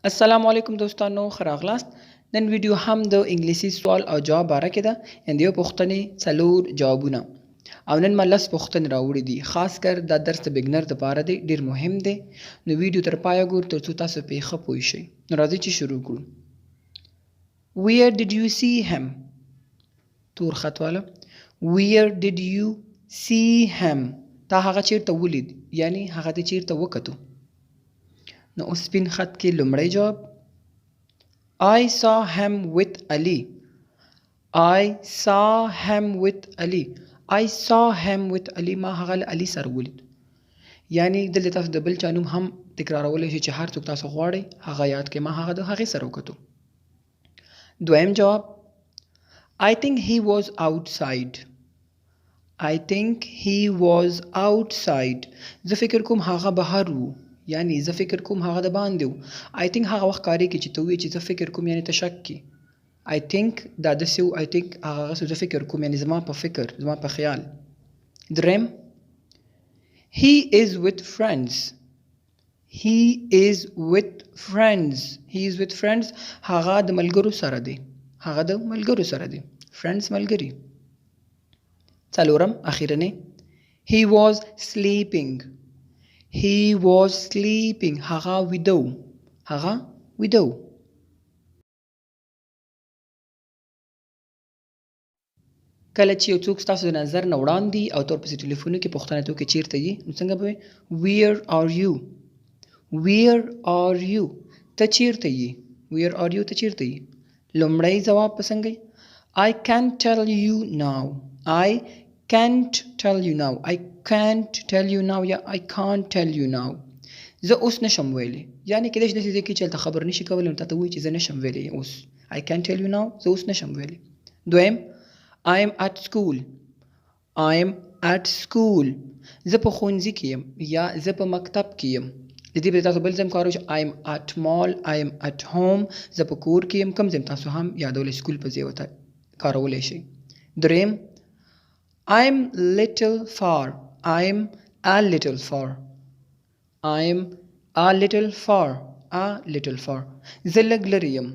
السلام علیکم دوستانو ښه راغلاست. نن ویډیو هم د انګلیسي سوال او جواب باره کې ده. د یو پوښتنې څلور جوابونه او نن ما لس پوښتنې راوړي دي. خاص کر دا درس د بګنر دپاره دی، ډېر مهم دی. نو ویډیو تر پایه ګورئ تر څو تاسو پرې ښه پوه شئ. نو راځئ چې شروع کړو. Where did you see him؟ تور خط والا. Where did you see him؟ تا هغه چیرته ولید، یعنی هغه ته چیرته وکتو. نو اوس سپین خط کې لومړی جواب I saw him with Ali. I saw him with Ali. I saw him with Ali. ما هغه له علي سره ولید. یعنی دلته تاسو د بل چا نوم هم تکرارولی شئ چې هر څوک تاسو غواړئ هغه یاد کړئ. ما هغه د هغې سره وکتو. دویم جواب I think he was outside. I think he was outside. زه فکر کوم هغه بهر وو، یعنی زه فکر کوم هغه د باندې وو. I think هغه وخت کاري کې چې ته وایې چې زه فکر کوم، یعنی ته شک کې. I think دا داسې وو. I think هغه زه فکر کوم، یعنی زما په فکر، زما په خیال. دریم He is with friends. He is with friends. He is with friends. هغه د ملګرو سره دی. هغه د ملګرو سره دی. Friends ملګري. څلورم اخیرنی He was sleeping. He was sleeping. هغه ویده و. هغه ویده و. کله چې یو څوک ستاسو د نظر نه وړاندې او تور پسې ټلیفونو کې پوښتنه توکي چیرته یې، نو څنګه به وایي Where are you؟ Where are you؟ ته چیرته یې؟ Where are you؟ ته چیرته یې؟ لومړی ځواب به څنګه I can't tell you now. I can't tell you now. I can't tell you now یا I can't tell you now. زه اوس نشم ویلی، یعنی کېدای شي داسې ځای کې چې هلته خبر نشي کولی نو تا ته وایي چې زه نشم ویلی اوس. I can't tell you now. زه اوس نشم ویلی. دویم I am at school. I am at school. زه په ښوونځي کې یم یا زه په مکتب کې یم. د دې په تاسو بل ځای کاروئ چې I am at mall. I am at home. زه په کور کې یم. کوم ځای تاسو هم یادولی سکول په ځای ورته کارولی شئ. دریم I am little far. I am a little far. I am a little far. A little far. زه لږ لرې یم.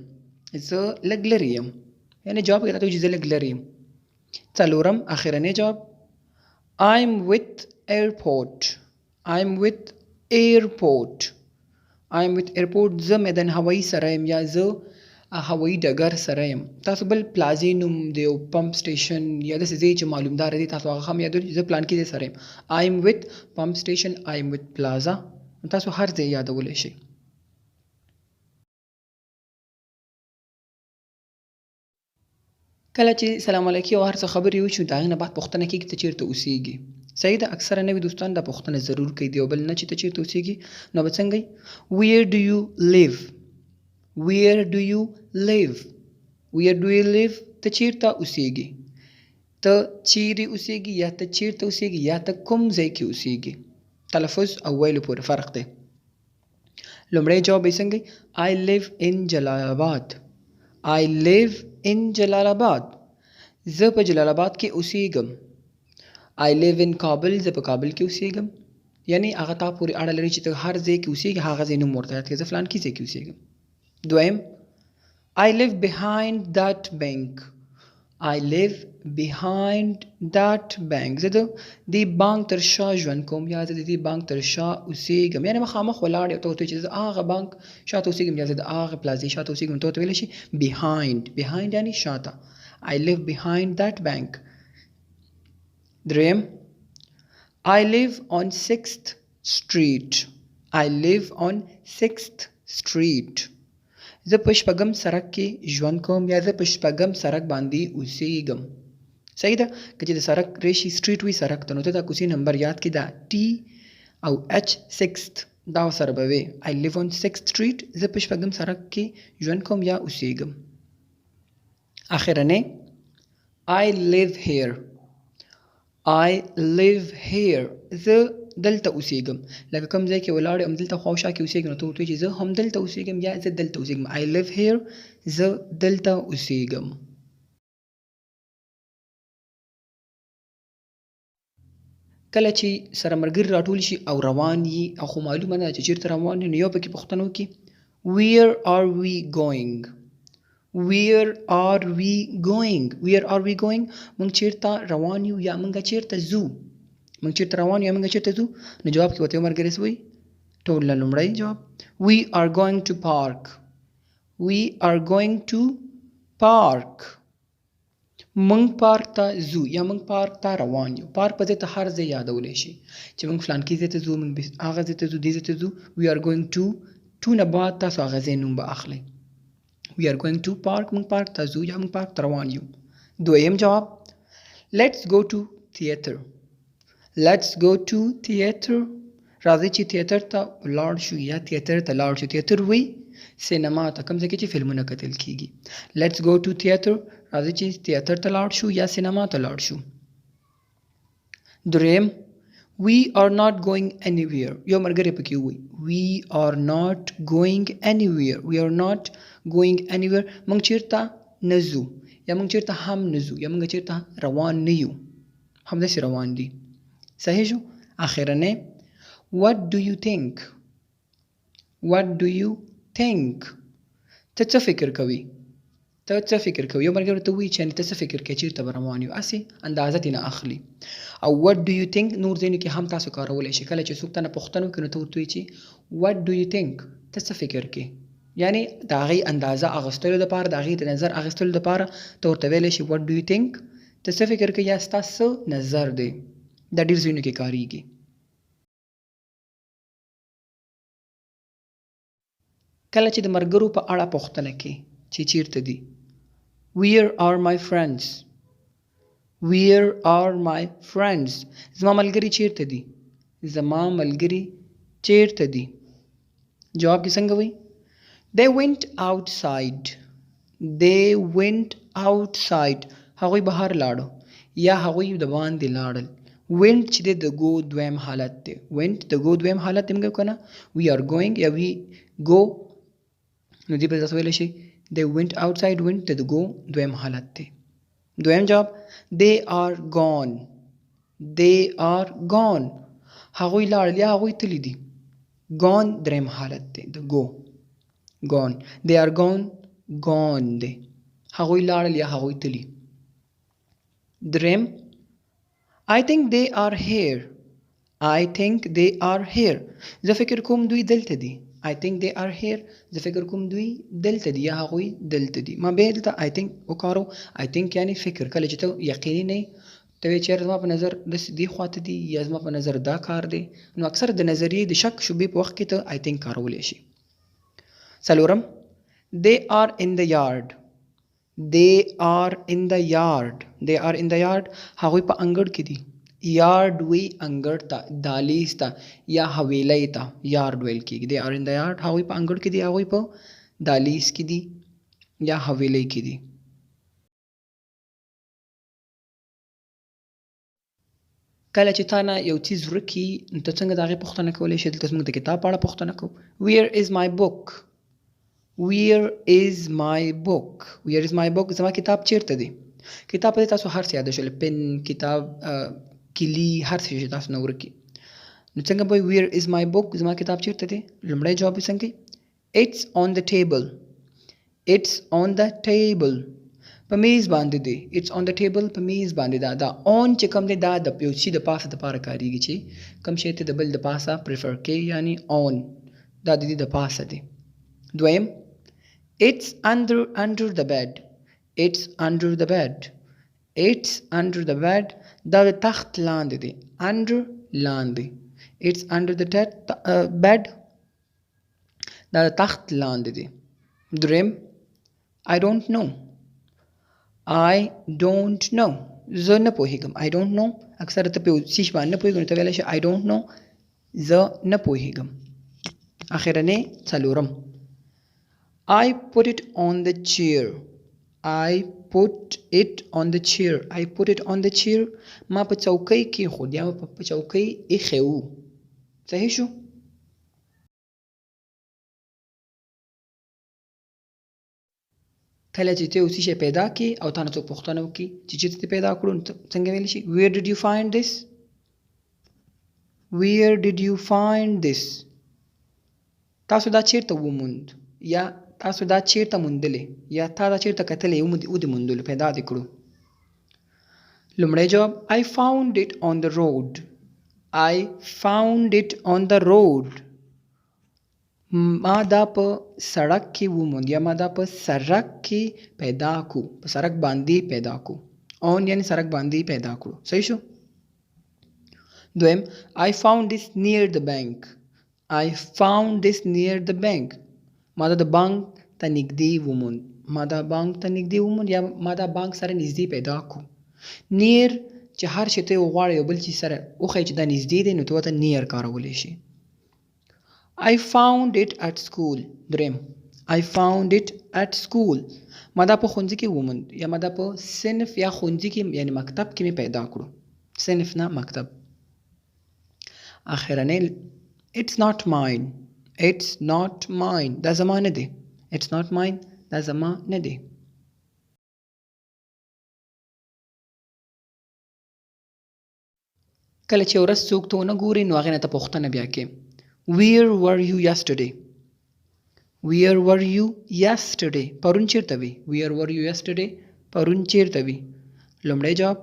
زه لږ لرې یم. یعنی جواب کې راته وایي چې زه لږ لرې یم. څلورم اخرنی جواب I am with airport. I am with airport. I am with airport. زه میدان هوایي سره یم یا زه هوایي ډګر سره یم. تاسو بل پلازې نوم د یو پمپ سټیشن یا داسې ځای چې معلومدار دی تاسو هغه هم یادولی چې زه پلان کې ځای سره یم. I am with پمپ سټیشن. I am with پلازا. تاسو هر ځای یادولی شئ. کله چې سلام علیکي او هر څه خبرې وشي د هغې نه بعد پوښتنه کېږي ته چیرته اوسیږي. صحیح ده. اکثره نوي دوستان دا پوښتنه ضرور کوي د یو بل نه چې ته چیرته اوسیږي. نو به څنګه Where do you live؟ Where do you live؟ Where do you live؟ ته چیرته اوسیږي. ته چیرې اوسیږي یا ته چیرته اوسیږي یا ته کوم ځای کې اوسیږي. تلفظ او ویلو پورې فرق دی. لومړی جواب یې څنګه I live in جلال آباد. I live in جلال آباد. زه په جلال آباد کې اوسیږم. I live in کابل. زه په کابل کې اوسیږم. یعنی هغه تا پورې اړه لري چې ته هر ځای کې اوسیږي هغه ځای نوم ورته یاد کړې. زه فلان کې ځای کې اوسیږم. دویم I live behind that bank. I live behind that bank. زه د دې بانک تر شا ژوند کوم یا زه د دې بانک تر شا اوسیږم. یعنی مخامخ ولاړ یو ته ورته چې زه هغه بانک شاته اوسیږم یا زه د هغه پلازې شاته اوسیږم ته ورته ویلی شي behind. behind یعنی شاته. I live behind that bank. دریم I live on 6th street. I live on 6th street. زه په شپږم سړک کې ژوند کوم یا زه په شپږم سړک باندې اوسیږم. صحیح ده. که چې د سړک ریشي سټریټ وي سړک ته نو ته دا کوڅې نمبر یاد کړي دا T او H 6th دا سره به وي. I live on 6th street. زه په شپږم سړک کې ژوند کوم یا اوسیږم. اخرنی I live here. I live here. زه دلته اوسیږم. لکه کوم ځای کې ولاړ یم دلته خواوشا کې اوسیږم نو ته ورته وایې چې زه هم دلته اوسیږم یا زه دلته اوسیږم. I live here. زه دلته اوسیږم. کله چې سره ملګري راټول شي او روان یي او خو معلومه نه ده چې چېرته روان یي نو یو پکې پوښتنه وکړي Where are we going? Where are we going? Where are we going? موږ چیرته روان یو یا موږ چیرته ځو؟ موږ چیرته روان یو یا موږ چیرته ځو؟ نو جواب کې وته مرګ رسوي ټول لومړی جواب we are going to park. We are going to park. موږ پارک ته ځو یا موږ پارک ته روان یو. پارک په ځای ته هر ځای یادولی شي چې موږ فلان کې ځای ته ځو، موږ هغه ځای ته ځو، دې ځای ته ځو. we are going to نه بعد تاسو هغه ځای نوم به اخلئ. we are going to park موږ پارک ته ځو یا موږ پارک ته روان یو. دویم جواب let's go to theater. let's go to theater. راځئ چې تیاتر ته لاړ شو یا تیاتر ته لاړ شو. تیاتر وی سینما ته کوم ځای کې چې فلمونه کتل کیږي. let's go to theater. راځئ چې تیاتر ته لاړ شو یا سینما ته لاړ شو. دریم we are not going anywhere. یو ملګری پکې وی we are not going anywhere. we are not going anywhere. موږ چیرته نه ځو یا موږ چیرته هم نه ځو یا موږ چیرته روان نه یو، همداسې روان دي. صحیح شو. اخرنه what do you think? what do you think? ته څه فکر کوي؟ ته څه فکر کوي؟ یو ملګری ته وایي چې ته څه فکر کوې چیرته به روان یو، هسې اندازه ترې نه اخلي. او what do you think نور ځایونو کې هم تاسو کارولی شئ. کله چې څوک تنه پوښتنه وکړي نو ته ورته وایي چې what do you think؟ ته څه فکر کوې؟ یعنې د هغې اندازه اخیستلو دپاره، د هغې د نظر اخیستلو دپاره ته ورته ویلی شي what do you think؟ ته څه فکر کوې یا ستا څه نظر دی. دا ډېر ځایونو کې کارېږي. کله چې د ملګرو په اړه پوښتنه کې چې چیرته دي. where are my friends? where are my friends؟ زما ملګري چیرته دي؟ زما ملګري چیرته دي؟ جواب کې څنګه وي؟ they went outside. they went outside. هغوی بهر لاړو یا هغوی د باندې لاړل. went چې د go دویم حالت دی. went د go دویم حالت دی موږ کنه. we are going یا we go نو دې په تاسو ویلی شي they went outside. went د go دویم حالت دی. دویم جواب they are gone. they are gone. هغوی لاړل یا هغوی تللی دي. gone دریم حالت دی د go. gone. they are gone. gone دی. هغوی لاړل یا هغوی تللی. دریم I think they are here. I think they are here. زه فکر کوم دوی دلته دي. I think they are here. زه فکر کوم دوی دلته دي یا هغوی دلته دي. ما به دلته I think وکارو. I think یعنی فکر. کله چې ته یقیني نه ته وایې چې زما په نظر داسې دې خواته دي یا زما په نظر دا کار دی، نو اکثر د نظریې د شک شبې په وخت کې ته I think کارولی شي. څلورم they are in the yard. they are in the yard. they are in the yard. هغوی په انګړ کې دي. یارډ وی انګړ ته، دهلیز ته یا حویلی ته یارډ ویل کېږي. they are in the yard. هغوی په انګړ کې دي، هغوی په دهلیز کې دي یا حویلی کې دي. کله چې تا نه یو څیز ورک کي نو ته څنګه د هغې پوښتنه کولی شې؟ دلته زموږ د کتاب په اړه پوښتنه کوو. where is my book? where is my book? where is my book؟ زما کتاب چیرته دی؟ کتاب په دې تاسو هر څه یاد شول، پن، کتاب، کلي، هر څه چې تاسو نه ورک کي. نو څنګه به where is my book؟ زما کتاب چیرته دی؟ لومړی جواب یې څنګه کوي؟ it's on the table. it's on the table. په میز باندې دی. it's on the table. په میز باندې ده. دا on چې کوم دی دا د یو شي د پاسه دپاره کارېږي چې کوم شی ته د بل د پاسه پریفر کوي، یعنی on دا د دې د پاسه دی. دویم it's under the bed. it's under the bed. it's under the bed. دا د تخت لاندې دی. under لاندې. it's under the bed. دا د تخت لاندې دی. دریم I don't know. I don't know. زه نه پوهېږم. I don't know. اکثر ته په یو څیز باندې نه پوهېږم نو ته ویلی شي I don't know. زه نه پوهېږم. اخرنی څلورم I put it on the chair. I put it on the chair. I put it on the chair. ما په چوکۍ کېښود یا په چوکۍ ایښی و. صحیح شو؟ کله چې ته یو څه شی پیدا کړې او تا نه څوک پوښتنه وکړي چې چېرته دې پیدا کړو نو څنګه ویلی شي where did you find this؟ where did you find this؟ تاسو دا چیرته وموند یا تاسو دا چیرته موندلې یا تا دا چیرته کتلې او دې موندلو پیدا دې کړو. لومړی جواب I found it on the road. I found it on the road. ما دا په سړک کې وموند یا ما دا په سړک کې پیدا کو، په سړک باندې پیدا کو. on یعنی سړک باندې پیدا کړو. صحیح شو. دویم I found this near the bank. I found this near the bank. ما دا د بانک ته نږدې وموند، ما دا بانک ته نږدې وموند یا ما دا بانک سره نږدې پیدا کو. نیر چې هر شی ته وغواړې یو بل چیز سره وښایي چې دا نږدې دی نو ته ورته نیر کارولی شي. I found it at school. دریم I found it at school. ما دا په ښوونځي کې وموند یا ما دا په صنف یا ښوونځي کې یعنی مکتب کې مې پیدا کړو. صنف نه مکتب. اخرنی It's not mine. It's not mine. دا زما نه دی. It's not mine. دا زما نه دی. کله چې ورځ څوک ته ونه ګوري نو هغې نه ته پوښتنه بیا کې Where were you yesterday? Where were you yesterday? پرون چیرته وی؟ Where were you yesterday? پرون چیرته وی؟ لومړی جواب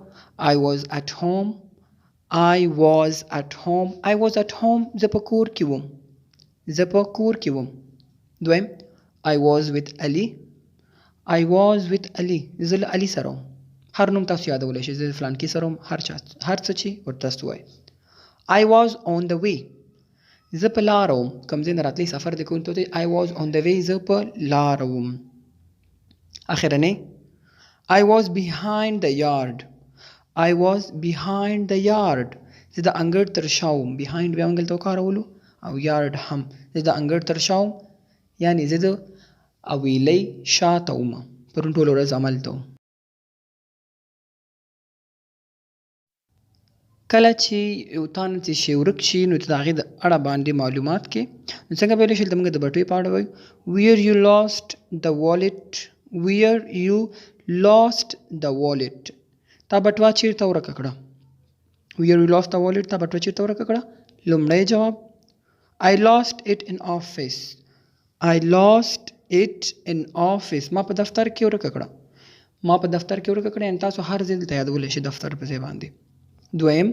I was at home. I was at home. I was at home. زه په کور کې وم. زه په کور کې وم. دویم I was with Ali. I was with Ali. زه له علي سره وم. هر نوم تاسو یادولی شئ. زه فلان کې سره وم. هر څه چې ورته تاسو ووایئ. I was on the way. زه په لاره وم. کوم ځای نه راتلی سفر دی کوم ته I was on the way. زه په لاره وم. اخرنی I was behind the yard. I was behind the yard. زه د انګړ تر شا وم. behind بیا موږ دلته وکارولو او yard هم. زه د انګړ تر شا وم یعنې زه د اویلۍ شاته وم. پرون ټوله ورځ عملته وم. کله چې یو تا نه څه شی ورک شي نو ته د هغې د اړه باندې معلومات کې نو څنګه ویلی شئ دلته موږ د بټوې په اړه وایو Where you lost the wallet. Where you lost the wallet. تا بټوه چیرته ورکه کړه. Where you lost the wallet. تا بټوه چیرته ورکه کړه. لومړی جواب I lost it in office. I lost it in office. ما په دفتر کې ورکه کړه. ما په دفتر کې ورکه کړه یعنې تاسو هر ځای دلته یادولی شئ دفتر په ځای باندې. دویم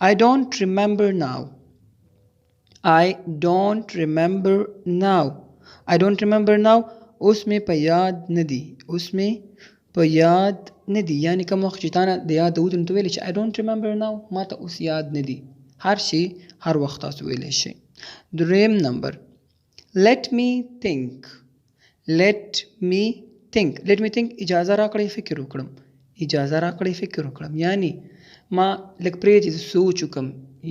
I don't remember now. I don't remember now. I don't remember now. اوس مې په یاد نه دي. اوس مې په یاد نه دي یعنې کوم وخت چې تا نه د یاد ووتو نو ته ویلی چې I don't remember now. ما ته اوس یاد نه دي. هر شی هر وخت تاسو ویلی شئ. دریم نمبر Let me think. Let me think. Let me think. اجازه راکړئ فکر وکړم. اجازه راکړئ فکر وکړم یعنی ما لږ پرېږدې چې سوچ وکړم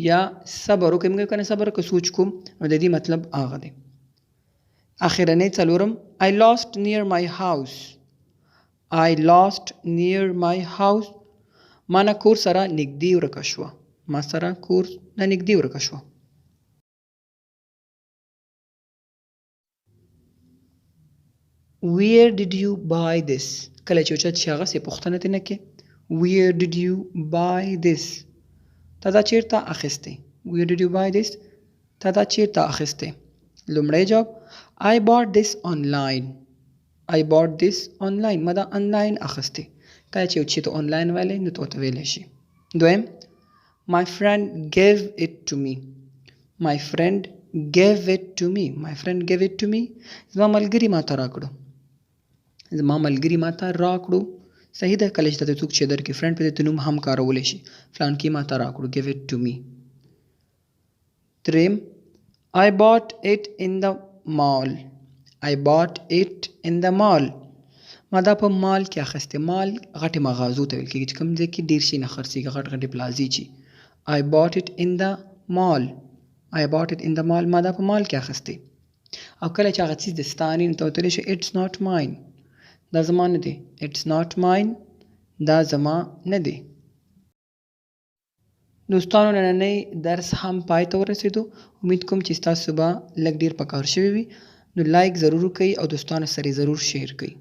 یا صبر وکړم که نه صبر که سوچ کوم نو د دې مطلب هغه دی. اخرنی څلورم I lost near my house. I lost near my house. ما نه کور سره نږدې ورکه شوه. ما سره کور نه نږدې ورکه شوه. Where did you buy this? کله چې اوچت شي هغسې پوښتنه ترې نه کې Where did you buy this? تا دا چیرته اخیستی. Where did you buy this? تا دا چیرته اخیستی. لومړی جواب I bought this online. I bought this online. ما دا آنلاین اخیستی. کله چې یو چی ته آنلاین ویلی نو ته ورته ویلی شي. دویم My friend gave it to me. My friend gave it to me. My friend gave it to me. زما ملګري ما ته راکړو. زما ملګري ما ته راکړو. صحیح ده. کله چې ته څوک چې درکړي فرینډ په دې نوم هم کارولی شي. فلان کې ما ته راکړو. give it to me. دریم I bought it in the mall. I bought it in the mall. ما دا په مال کې اخیستی. مال غټې مغازو ته ویل کېږي چې کوم ځای کې ډېر شي نه خرڅېږي غټ غټې پلازې چې I bought it in the mall. I bought it in the mall. ما دا په مال کې اخیستی. او کله چې هغه څیز د ستا نه نو ته ورته ویلی شي It's not mine. دا زما نه دی. It's not mine. دا زما نه دی. دوستانو نننی درس هم پای ته ورسېدو. امید کوم چې ستاسو به لږ ډېر په کار شوی وي. نو لایک ضرور وکړئ او دوستانو سره ضرور شیر کړئ.